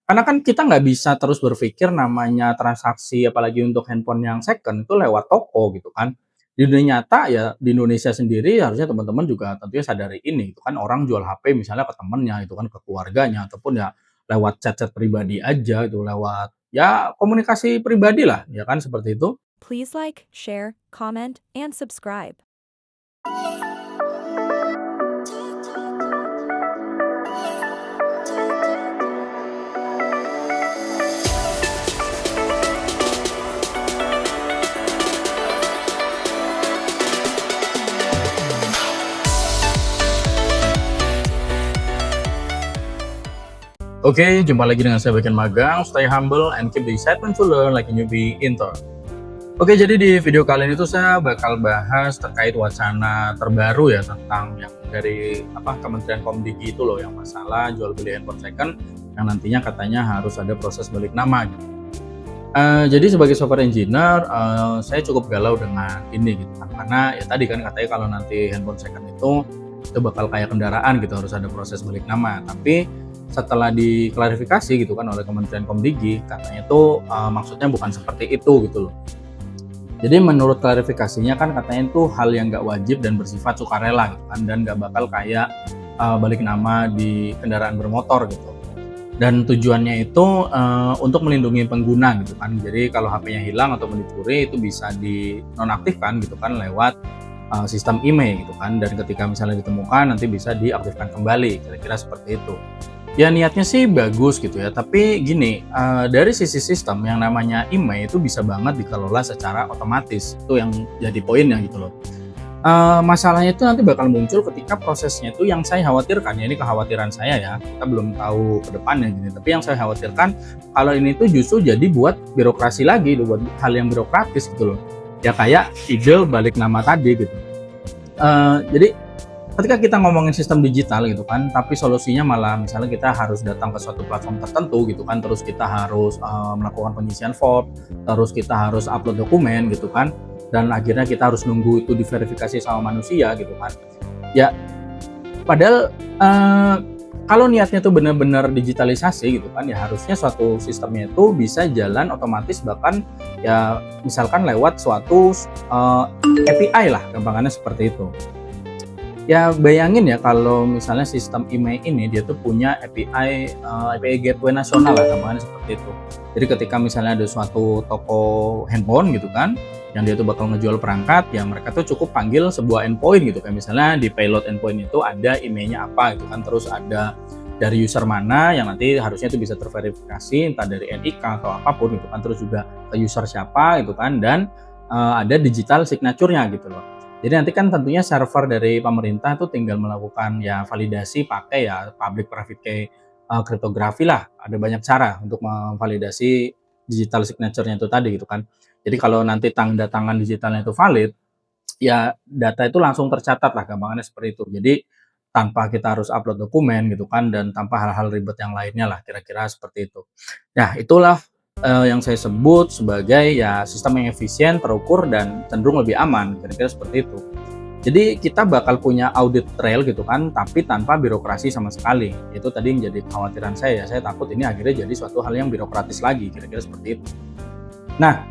Karena kan kita nggak bisa terus berpikir namanya transaksi apalagi untuk handphone yang second itu lewat toko gitu kan. Di dunia nyata ya di Indonesia sendiri harusnya teman-teman juga tentunya sadari ini, itu kan orang jual HP misalnya ke temennya itu kan, ke keluarganya ataupun ya lewat chat-chat pribadi aja itu, lewat ya komunikasi pribadi lah ya kan seperti itu. Please like, share, comment, and subscribe. Oke, jumpa lagi dengan saya Weekend Magang. Stay humble and keep the excitement to learn like a newbie intern. Oke, jadi di video kali ini tuh saya bakal bahas terkait wacana terbaru ya tentang yang dari Kementerian Komdigi itu loh, yang masalah jual beli handphone second yang nantinya katanya harus ada proses balik nama gitu. Jadi sebagai software engineer, saya cukup galau dengan ini gitu kan, karena ya tadi kan katanya kalau nanti handphone second itu bakal kayak kendaraan gitu, harus ada proses balik nama. Tapi setelah diklarifikasi gitu kan oleh Kementerian Komdigi, katanya tuh maksudnya bukan seperti itu gitu loh. Jadi menurut klarifikasinya kan katanya itu hal yang nggak wajib dan bersifat sukarela gitu kan, dan nggak bakal kayak balik nama di kendaraan bermotor gitu. Dan tujuannya itu untuk melindungi pengguna gitu kan. Jadi kalau HP-nya hilang atau dicuri itu bisa dinonaktifkan gitu kan lewat sistem IMEI gitu kan. Dan ketika misalnya ditemukan nanti bisa diaktifkan kembali, kira-kira seperti itu. Ya niatnya sih bagus gitu ya, tapi gini, dari sisi sistem yang namanya IMEI itu bisa banget dikelola secara otomatis, itu yang jadi poinnya gitu loh. Masalahnya itu nanti bakal muncul ketika prosesnya itu yang saya khawatirkan ya, ini kekhawatiran saya ya, kita belum tahu ke depannya gini, tapi yang saya khawatirkan kalau ini tuh justru jadi buat birokrasi lagi, buat hal yang birokratis gitu loh. Ya kayak ide balik nama tadi gitu. Jadi ketika kita ngomongin sistem digital gitu kan, tapi solusinya malah misalnya kita harus datang ke suatu platform tertentu gitu kan, terus kita harus melakukan pengisian form, terus kita harus upload dokumen gitu kan, dan akhirnya kita harus nunggu itu diverifikasi sama manusia gitu kan. Ya padahal kalau niatnya tuh benar-benar digitalisasi gitu kan, ya harusnya suatu sistemnya itu bisa jalan otomatis, bahkan ya misalkan lewat suatu API lah, gampangannya seperti itu. Ya bayangin ya kalau misalnya sistem IMEI ini dia tuh punya API gateway nasional lah, gampangannya seperti itu. Jadi ketika misalnya ada suatu toko handphone gitu kan, yang dia tuh bakal ngejual perangkat, ya mereka tuh cukup panggil sebuah endpoint gitu, kayak misalnya di payload endpoint itu ada IMEI-nya apa gitu kan, terus ada dari user mana yang nanti harusnya itu bisa terverifikasi entah dari NIK atau apapun gitu kan, terus juga ke user siapa gitu kan, dan ada digital signature-nya gitu loh. Jadi nanti kan tentunya server dari pemerintah itu tinggal melakukan ya validasi pakai ya public private key cryptography lah. Ada banyak cara untuk memvalidasi digital signature-nya itu tadi gitu kan. Jadi kalau nanti tanda tangan digitalnya itu valid, ya data itu langsung tercatat lah, gampangannya seperti itu. Jadi tanpa kita harus upload dokumen gitu kan, dan tanpa hal-hal ribet yang lainnya lah, kira-kira seperti itu. Nah itulah yang saya sebut sebagai ya sistem yang efisien, terukur, dan cenderung lebih aman, kira-kira seperti itu. Jadi kita bakal punya audit trail gitu kan, tapi tanpa birokrasi sama sekali. Itu tadi yang jadi kekhawatiran saya ya, saya takut ini akhirnya jadi suatu hal yang birokratis lagi, kira-kira seperti itu. Nah,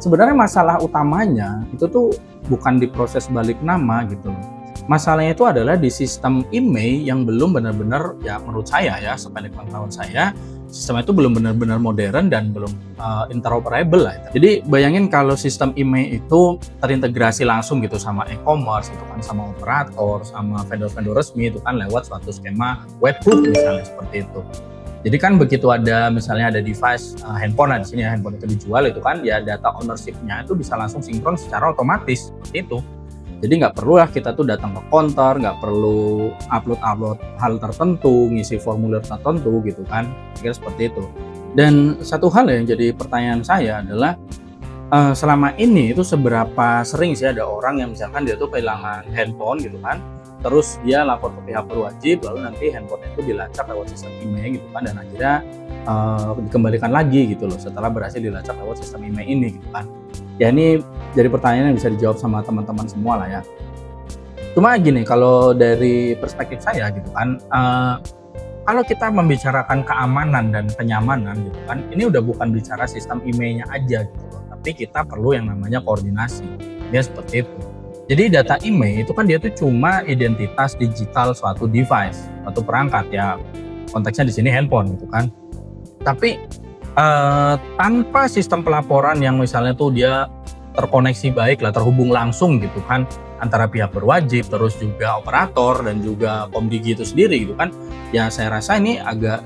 sebenarnya masalah utamanya itu tuh bukan di proses balik nama gitu loh. Masalahnya itu adalah di sistem IMEI yang belum benar-benar, ya menurut saya ya, sependek pengetahuan saya, sistem itu belum benar-benar modern dan belum interoperable lah. Jadi bayangin kalau sistem IMEI itu terintegrasi langsung gitu sama e-commerce gitu kan, sama operator, sama vendor-vendor resmi itu kan lewat suatu skema webhook misalnya seperti itu. Jadi kan begitu ada misalnya ada device handphone, di sini ya, handphone itu dijual itu kan, ya data ownership-nya itu bisa langsung sinkron secara otomatis seperti itu. Jadi nggak perlu lah kita tuh datang ke counter, nggak perlu upload hal tertentu, ngisi formulir tertentu gitu kan, kira seperti itu. Dan satu hal yang jadi pertanyaan saya adalah selama ini itu seberapa sering sih ada orang yang misalkan dia tuh kehilangan handphone gitu kan, terus dia lapor ke pihak berwajib, lalu nanti handphone itu dilacak lewat sistem IMEI gitu kan, dan akhirnya dikembalikan lagi gitu loh setelah berhasil dilacak lewat sistem IMEI ini gitu kan. Ya ini jadi pertanyaan yang bisa dijawab sama teman-teman semua lah ya. Cuma gini, kalau dari perspektif saya gitu kan, kalau kita membicarakan keamanan dan kenyamanan gitu kan, ini udah bukan bicara sistem emailnya aja gitu loh, tapi kita perlu yang namanya koordinasi. Ya seperti itu. Jadi data email itu kan dia tuh cuma identitas digital suatu device, suatu perangkat ya. Konteksnya di sini handphone gitu kan. Tapi tanpa sistem pelaporan yang misalnya tuh dia terkoneksi baik lah, terhubung langsung gitu kan antara pihak berwajib, terus juga operator dan juga Komdigi itu sendiri gitu kan, ya saya rasa ini agak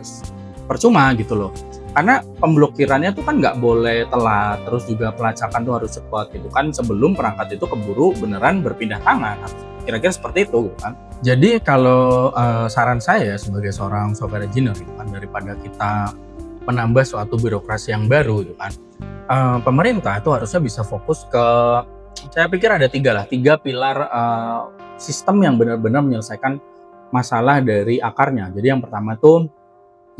percuma gitu loh. Karena pemblokirannya tuh kan nggak boleh telat, terus juga pelacakan tuh harus cepat gitu kan sebelum perangkat itu keburu beneran berpindah tangan. Kira-kira seperti itu gitu kan. Jadi kalau saran saya sebagai seorang software engineer gitu kan, daripada kita menambah suatu birokrasi yang baru gitu kan, pemerintah itu harusnya bisa fokus ke, saya pikir ada tiga pilar sistem yang benar-benar menyelesaikan masalah dari akarnya. Jadi yang pertama tuh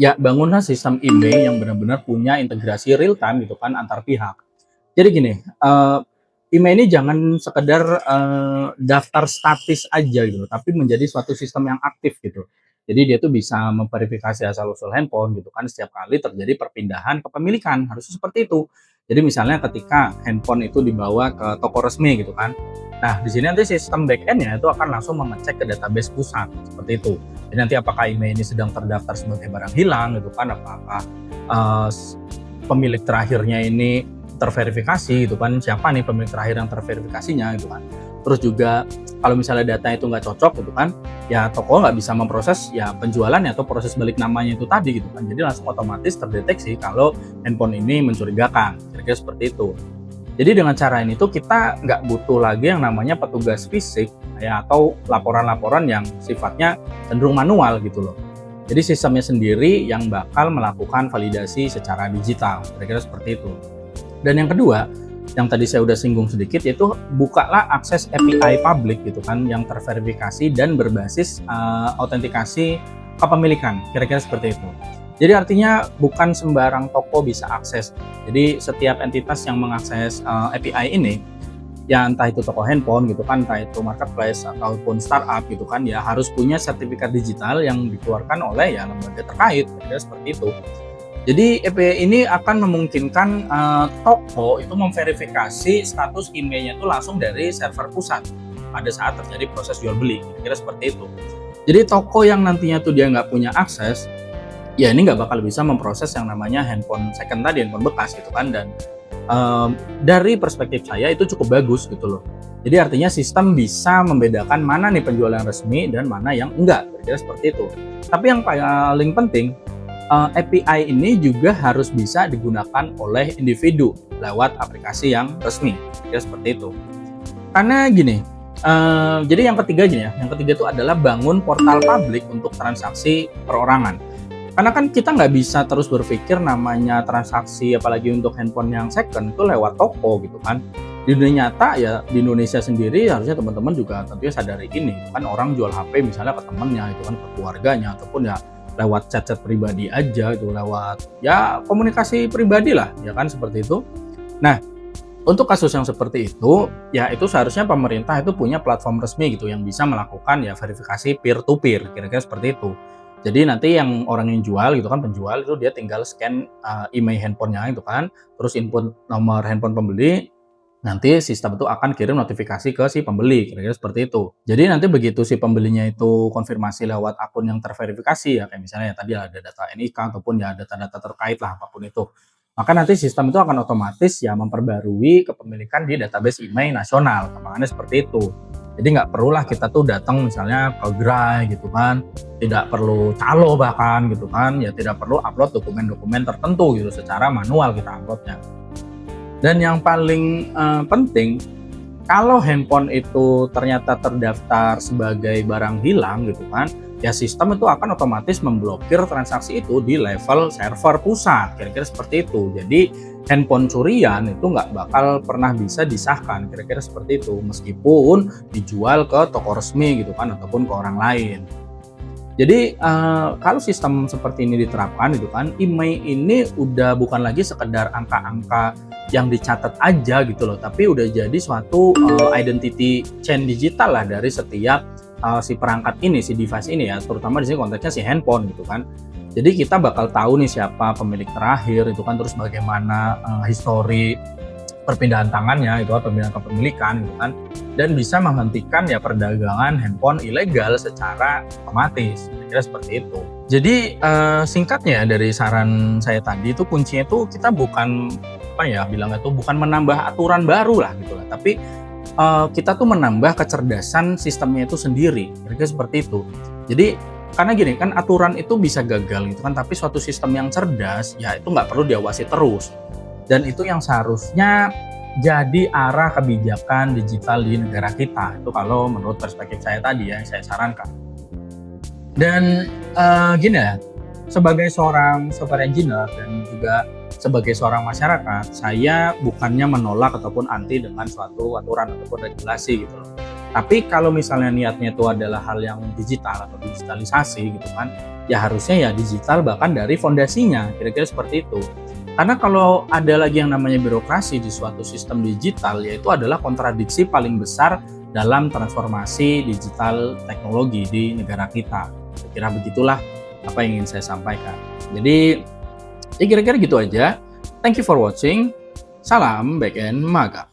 ya bangunlah sistem email yang benar-benar punya integrasi real time gitu kan antar pihak. Jadi gini, email ini jangan sekedar daftar statis aja gitu, tapi menjadi suatu sistem yang aktif gitu. Jadi dia tuh bisa memverifikasi asal-usul handphone gitu kan setiap kali terjadi perpindahan kepemilikan, harusnya seperti itu. Jadi misalnya ketika handphone itu dibawa ke toko resmi gitu kan. Nah, di sini nanti sistem back-end-nya itu akan langsung mengecek ke database pusat seperti itu. Jadi nanti apakah email ini sedang terdaftar sebagai barang hilang gitu kan, apakah pemilik terakhirnya ini terverifikasi gitu kan, siapa nih pemilik terakhir yang terverifikasinya gitu kan. Terus juga kalau misalnya data itu nggak cocok gitu kan, ya toko nggak bisa memproses ya penjualannya atau proses balik namanya itu tadi gitu kan. Jadi langsung otomatis terdeteksi kalau handphone ini mencurigakan, kira-kira seperti itu. Jadi dengan cara ini tuh kita nggak butuh lagi yang namanya petugas fisik ya, atau laporan-laporan yang sifatnya cenderung manual gitu loh. Jadi sistemnya sendiri yang bakal melakukan validasi secara digital, kira-kira seperti itu. Dan yang kedua, yang tadi saya udah singgung sedikit, yaitu bukalah akses API publik gitu kan, yang terverifikasi dan berbasis autentikasi kepemilikan, kira-kira seperti itu. Jadi artinya bukan sembarang toko bisa akses. Jadi setiap entitas yang mengakses API ini, ya entah itu toko handphone gitu kan, entah itu marketplace ataupun startup gitu kan, ya harus punya sertifikat digital yang dikeluarkan oleh ya lembaga terkait, kira-kira seperti itu. Jadi API ini akan memungkinkan toko itu memverifikasi status emailnya itu langsung dari server pusat pada saat terjadi proses jual beli, kira-kira seperti itu. Jadi toko yang nantinya tuh dia nggak punya akses, ya ini nggak bakal bisa memproses yang namanya handphone second tadi, handphone bekas gitu kan. Dan dari perspektif saya itu cukup bagus gitu loh. Jadi artinya sistem bisa membedakan mana nih penjual yang resmi dan mana yang enggak, kira-kira seperti itu. Tapi yang paling penting, API ini juga harus bisa digunakan oleh individu lewat aplikasi yang resmi, ya seperti itu. Karena gini, jadi yang ketiga gini ya, yang ketiga itu adalah bangun portal publik untuk transaksi perorangan. Karena kan kita nggak bisa terus berpikir namanya transaksi apalagi untuk handphone yang second itu lewat toko gitu kan. Di dunia nyata ya, di Indonesia sendiri harusnya teman-teman juga tentunya sadari ini kan, orang jual HP misalnya ke temannya itu kan, ke keluarganya, ataupun ya lewat chat-chat pribadi aja itu, lewat ya komunikasi pribadi lah ya kan, seperti itu. Nah, untuk kasus yang seperti itu ya itu seharusnya pemerintah itu punya platform resmi gitu yang bisa melakukan ya verifikasi peer to peer, kira-kira seperti itu. Jadi nanti yang orang yang jual gitu kan, penjual itu dia tinggal scan email handphonenya itu kan, terus input nomor handphone pembeli, nanti sistem itu akan kirim notifikasi ke si pembeli, kira-kira seperti itu. Jadi nanti begitu si pembelinya itu konfirmasi lewat akun yang terverifikasi ya, kayak misalnya ya tadi ada data NIK ataupun ya data-data terkait lah apapun itu, maka nanti sistem itu akan otomatis ya memperbarui kepemilikan di database email nasional, kemana seperti itu. Jadi nggak perlulah kita tuh datang misalnya ke gerai gitu kan, tidak perlu calo bahkan gitu kan, ya tidak perlu upload dokumen-dokumen tertentu gitu secara manual kita uploadnya. Dan yang paling penting, kalau handphone itu ternyata terdaftar sebagai barang hilang gitu kan, ya sistem itu akan otomatis memblokir transaksi itu di level server pusat, kira-kira seperti itu. Jadi handphone curian itu nggak bakal pernah bisa disahkan, kira-kira seperti itu, meskipun dijual ke toko resmi gitu kan ataupun ke orang lain. Jadi kalau sistem seperti ini diterapkan gitu kan, email ini udah bukan lagi sekedar angka-angka yang dicatat aja gitu loh, tapi udah jadi suatu identity chain digital lah dari setiap si perangkat ini, si device ini ya, terutama di sini konteksnya si handphone gitu kan. Jadi kita bakal tahu nih siapa pemilik terakhir itu kan, terus bagaimana histori perpindahan tangannya itu kan, perpindahan kepemilikan gitu kan, dan bisa menghentikan ya perdagangan handphone ilegal secara otomatis. Kira seperti itu. Jadi singkatnya dari saran saya tadi itu kuncinya itu kita bukan apa ya bilangnya tuh, bukan menambah aturan baru lah gitu lah, tapi kita tuh menambah kecerdasan sistemnya itu sendiri. Kira-kira seperti itu. Jadi karena gini kan, aturan itu bisa gagal gitu kan, tapi suatu sistem yang cerdas ya itu nggak perlu diawasi terus. Dan itu yang seharusnya jadi arah kebijakan digital di negara kita. Itu kalau menurut perspektif saya tadi ya, yang saya sarankan. Dan gini ya, sebagai seorang software engineer dan juga sebagai seorang masyarakat, saya bukannya menolak ataupun anti dengan suatu aturan ataupun regulasi gitu loh. Tapi kalau misalnya niatnya itu adalah hal yang digital atau digitalisasi gitu kan, ya harusnya ya digital bahkan dari fondasinya, kira-kira seperti itu. Karena kalau ada lagi yang namanya birokrasi di suatu sistem digital, yaitu adalah kontradiksi paling besar dalam transformasi digital teknologi di negara kita. Kira-kira begitulah apa yang ingin saya sampaikan. Jadi, ya kira-kira gitu aja. Thank you for watching. Salam backend magang.